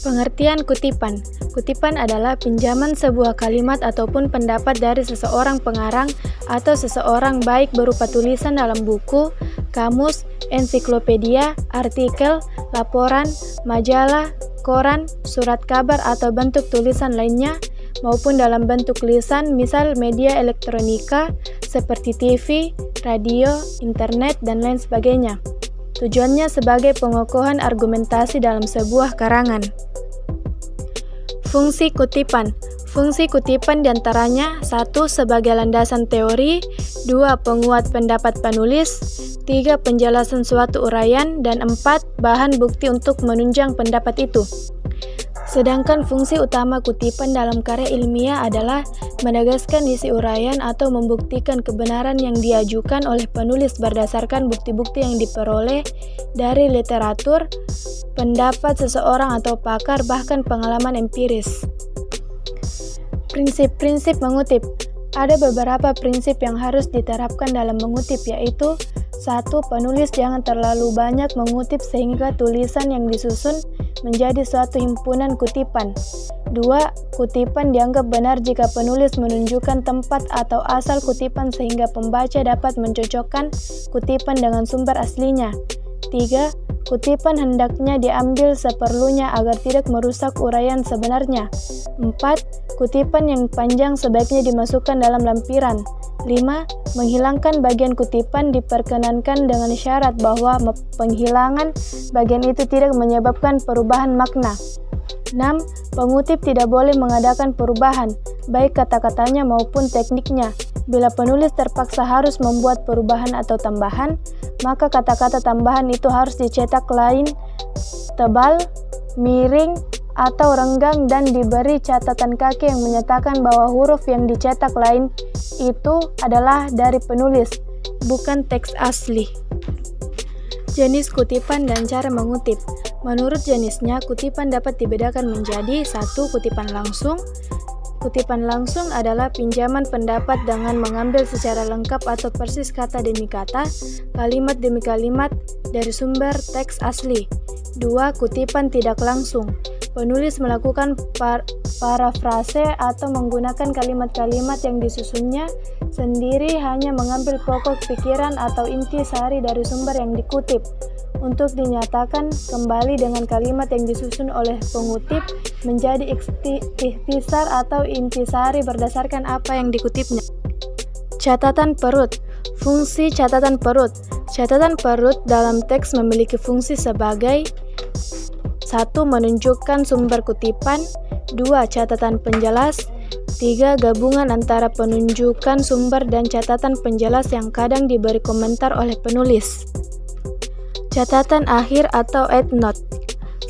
Pengertian kutipan. Kutipan adalah pinjaman sebuah kalimat ataupun pendapat dari seseorang pengarang atau seseorang baik berupa tulisan dalam buku, kamus, ensiklopedia, artikel, laporan, majalah, koran, surat kabar atau bentuk tulisan lainnya, maupun dalam bentuk lisan misal media elektronika seperti TV, radio, internet, dan lain sebagainya. Tujuannya sebagai pengokohan argumentasi dalam sebuah karangan. Fungsi kutipan. Fungsi kutipan diantaranya 1. Sebagai landasan teori, 2. Penguat pendapat penulis, 3. Penjelasan suatu uraian, dan 4. Bahan bukti untuk menunjang pendapat itu. Sedangkan fungsi utama kutipan dalam karya ilmiah adalah menegaskan isi uraian atau membuktikan kebenaran yang diajukan oleh penulis berdasarkan bukti-bukti yang diperoleh dari literatur, pendapat seseorang atau pakar, bahkan pengalaman empiris. Prinsip-prinsip mengutip. Ada beberapa prinsip yang harus diterapkan dalam mengutip, yaitu 1. Penulis jangan terlalu banyak mengutip sehingga tulisan yang disusun menjadi suatu himpunan kutipan. 2. Kutipan dianggap benar jika penulis menunjukkan tempat atau asal kutipan sehingga pembaca dapat mencocokkan kutipan dengan sumber aslinya. 3. Kutipan hendaknya diambil seperlunya agar tidak merusak uraian sebenarnya. 4. Kutipan yang panjang sebaiknya dimasukkan dalam lampiran. 5. Menghilangkan bagian kutipan diperkenankan dengan syarat bahwa penghilangan bagian itu tidak menyebabkan perubahan makna. 6. Pengutip tidak boleh mengadakan perubahan, baik kata-katanya maupun tekniknya. Bila penulis terpaksa harus membuat perubahan atau tambahan, maka kata-kata tambahan itu harus dicetak lain, tebal, miring, atau renggang dan diberi catatan kaki yang menyatakan bahwa huruf yang dicetak lain itu adalah dari penulis, bukan teks asli. Jenis kutipan dan cara mengutip. Menurut jenisnya, kutipan dapat dibedakan menjadi 1. Kutipan langsung. Kutipan langsung adalah pinjaman pendapat dengan mengambil secara lengkap atau persis kata demi kata, kalimat demi kalimat dari sumber teks asli. 2. Kutipan tidak langsung. Penulis melakukan parafrase atau menggunakan kalimat-kalimat yang disusunnya sendiri, hanya mengambil pokok pikiran atau inti sari dari sumber yang dikutip untuk dinyatakan kembali dengan kalimat yang disusun oleh pengutip menjadi ikhtisar atau intisari berdasarkan apa yang dikutipnya. Catatan perut. Fungsi catatan perut. Catatan perut dalam teks memiliki fungsi sebagai 1. Menunjukkan sumber kutipan, 2. Catatan penjelas, 3. Gabungan antara penunjukan sumber dan catatan penjelas yang kadang diberi komentar oleh penulis. Catatan akhir atau endnote.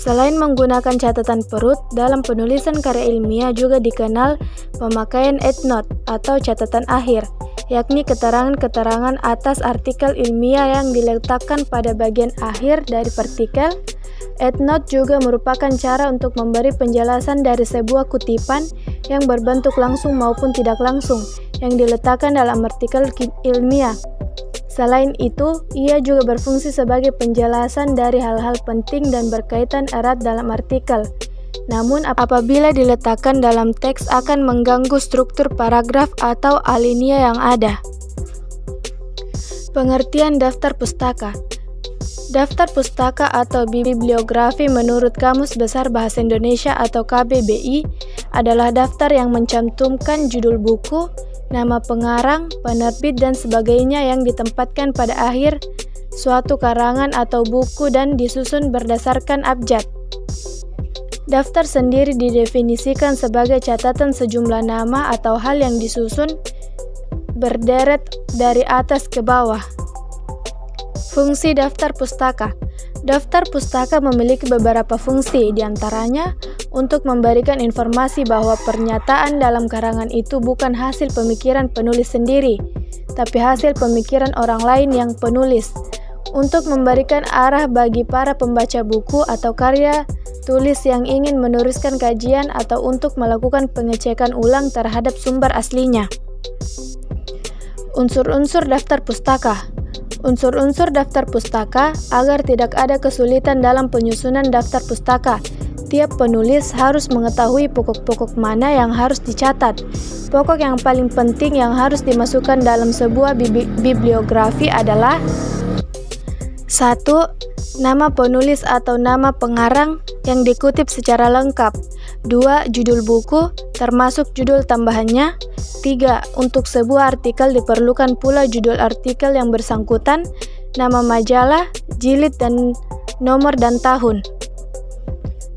Selain menggunakan catatan perut, dalam penulisan karya ilmiah juga dikenal pemakaian endnote atau catatan akhir, yakni keterangan-keterangan atas artikel ilmiah yang diletakkan pada bagian akhir dari partikel. Endnote juga merupakan cara untuk memberi penjelasan dari sebuah kutipan yang berbentuk langsung maupun tidak langsung yang diletakkan dalam artikel ilmiah. Selain itu, ia juga berfungsi sebagai penjelasan dari hal-hal penting dan berkaitan erat dalam artikel. Namun, apabila diletakkan dalam teks akan mengganggu struktur paragraf atau alinea yang ada. Pengertian daftar pustaka. Daftar pustaka atau bibliografi menurut Kamus Besar Bahasa Indonesia atau KBBI adalah daftar yang mencantumkan judul buku, nama pengarang, penerbit, dan sebagainya yang ditempatkan pada akhir suatu karangan atau buku dan disusun berdasarkan abjad. Daftar sendiri didefinisikan sebagai catatan sejumlah nama atau hal yang disusun berderet dari atas ke bawah. Fungsi daftar pustaka. Daftar pustaka memiliki beberapa fungsi, diantaranya untuk memberikan informasi bahwa pernyataan dalam karangan itu bukan hasil pemikiran penulis sendiri, tapi hasil pemikiran orang lain yang penulis, untuk memberikan arah bagi para pembaca buku atau karya tulis yang ingin meneruskan kajian atau untuk melakukan pengecekan ulang terhadap sumber aslinya. Unsur-unsur daftar pustaka. Unsur-unsur daftar pustaka agar tidak ada kesulitan dalam penyusunan daftar pustaka. Setiap penulis harus mengetahui pokok-pokok mana yang harus dicatat. Pokok yang paling penting yang harus dimasukkan dalam sebuah bibliografi adalah 1. Nama penulis atau nama pengarang yang dikutip secara lengkap. 2. Judul buku, termasuk judul tambahannya. 3. Untuk sebuah artikel diperlukan pula judul artikel yang bersangkutan, nama majalah, jilid dan nomor dan tahun.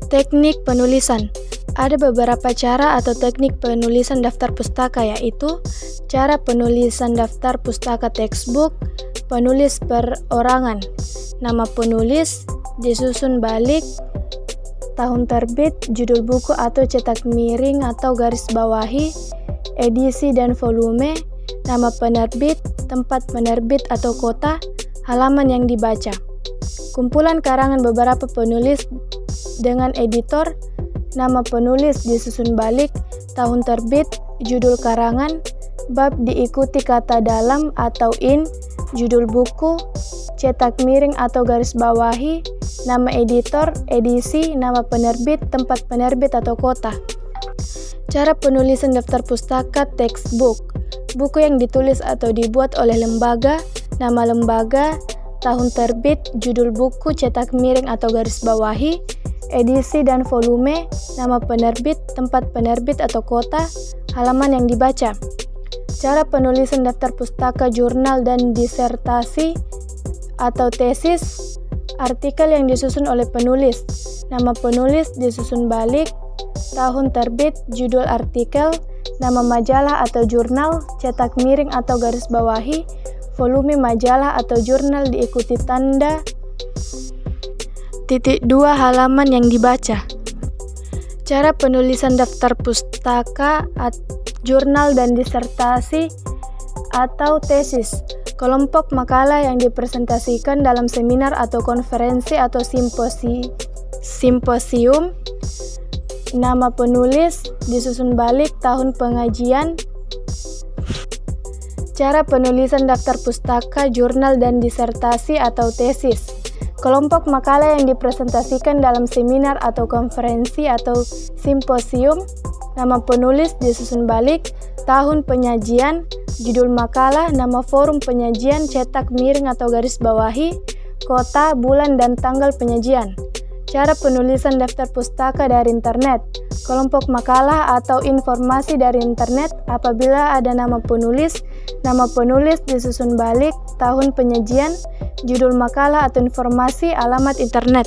Teknik penulisan. Ada beberapa cara atau teknik penulisan daftar pustaka, yaitu cara penulisan daftar pustaka textbook, penulis perorangan, nama penulis, disusun balik, tahun terbit, judul buku atau cetak miring atau garis bawahi, edisi dan volume, nama penerbit, tempat penerbit atau kota, halaman yang dibaca. Kumpulan karangan beberapa penulis dengan editor, nama penulis disusun balik, tahun terbit, judul karangan, bab diikuti kata dalam atau in, judul buku, cetak miring atau garis bawahi, nama editor, edisi, nama penerbit, tempat penerbit atau kota. Cara penulisan daftar pustaka textbook. Buku yang ditulis atau dibuat oleh lembaga, nama lembaga, tahun terbit, judul buku, cetak miring atau garis bawahi, edisi dan volume, nama penerbit, tempat penerbit atau kota, halaman yang dibaca. Cara penulisan daftar pustaka jurnal dan disertasi atau tesis. Artikel yang disusun oleh penulis, nama penulis disusun balik, tahun terbit, judul artikel, nama majalah atau jurnal, cetak miring atau garis bawahi, volume majalah atau jurnal diikuti tanda .2 halaman yang dibaca. Cara penulisan daftar pustaka, jurnal dan disertasi atau tesis. Kelompok makalah yang dipresentasikan dalam seminar atau konferensi atau simposium. Nama penulis disusun balik, tahun pengajian. Cara penulisan daftar pustaka, jurnal dan disertasi atau tesis. Kelompok makalah yang dipresentasikan dalam seminar atau konferensi atau simposium. Nama penulis disusun balik, tahun penyajian, judul makalah, nama forum penyajian, cetak miring atau garis bawahi, kota, bulan dan tanggal penyajian. Cara penulisan daftar pustaka dari internet. Kelompok makalah atau informasi dari internet apabila ada nama penulis disusun balik, tahun penyajian, judul makalah atau informasi, alamat internet.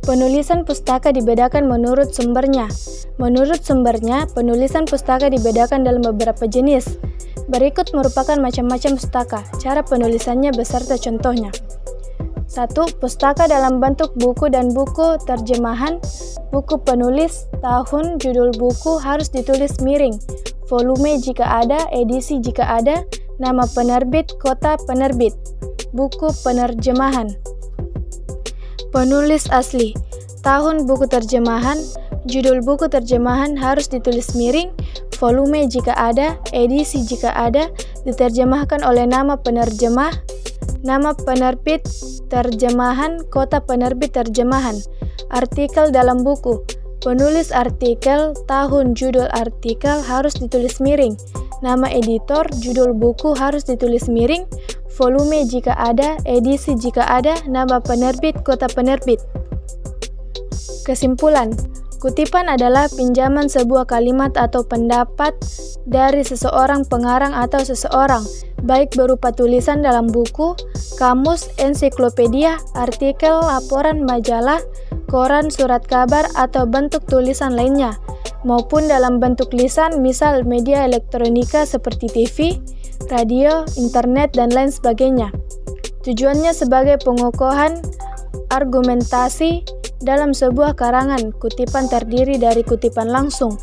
Penulisan pustaka dibedakan menurut sumbernya. Menurut sumbernya, penulisan pustaka dibedakan dalam beberapa jenis. Berikut merupakan macam-macam pustaka, cara penulisannya beserta contohnya. 1. Pustaka dalam bentuk buku dan buku terjemahan. Buku penulis, tahun, judul buku harus ditulis miring, volume jika ada, edisi jika ada, nama penerbit, kota penerbit. Buku penerjemahan. Penulis asli, tahun buku terjemahan, judul buku terjemahan harus ditulis miring, volume jika ada, edisi jika ada, diterjemahkan oleh nama penerjemah, nama penerbit terjemahan, kota penerbit terjemahan. Artikel dalam buku, penulis artikel, tahun judul artikel harus ditulis miring, nama editor, judul buku harus ditulis miring, volume jika ada, edisi jika ada, nama penerbit, kota penerbit. Kesimpulan, kutipan adalah pinjaman sebuah kalimat atau pendapat dari seseorang pengarang atau seseorang, baik berupa tulisan dalam buku, kamus, ensiklopedia, artikel, laporan majalah, koran, surat kabar, atau bentuk tulisan lainnya, maupun dalam bentuk lisan, misal media elektronika seperti TV, radio, internet, dan lain sebagainya. Tujuannya sebagai pengokohan argumentasi dalam sebuah karangan. Kutipan terdiri dari kutipan langsung,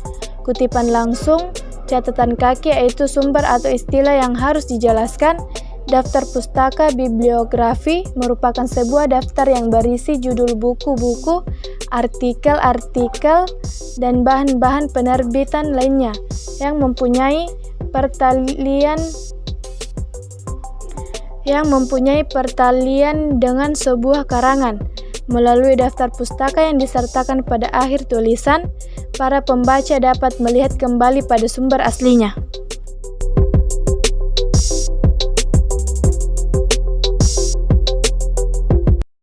catatan kaki yaitu sumber atau istilah yang harus dijelaskan. Daftar pustaka bibliografi merupakan sebuah daftar yang berisi judul buku-buku, artikel-artikel, dan bahan-bahan penerbitan lainnya yang mempunyai pertalian dengan sebuah karangan. Melalui daftar pustaka yang disertakan pada akhir tulisan, para pembaca dapat melihat kembali pada sumber aslinya.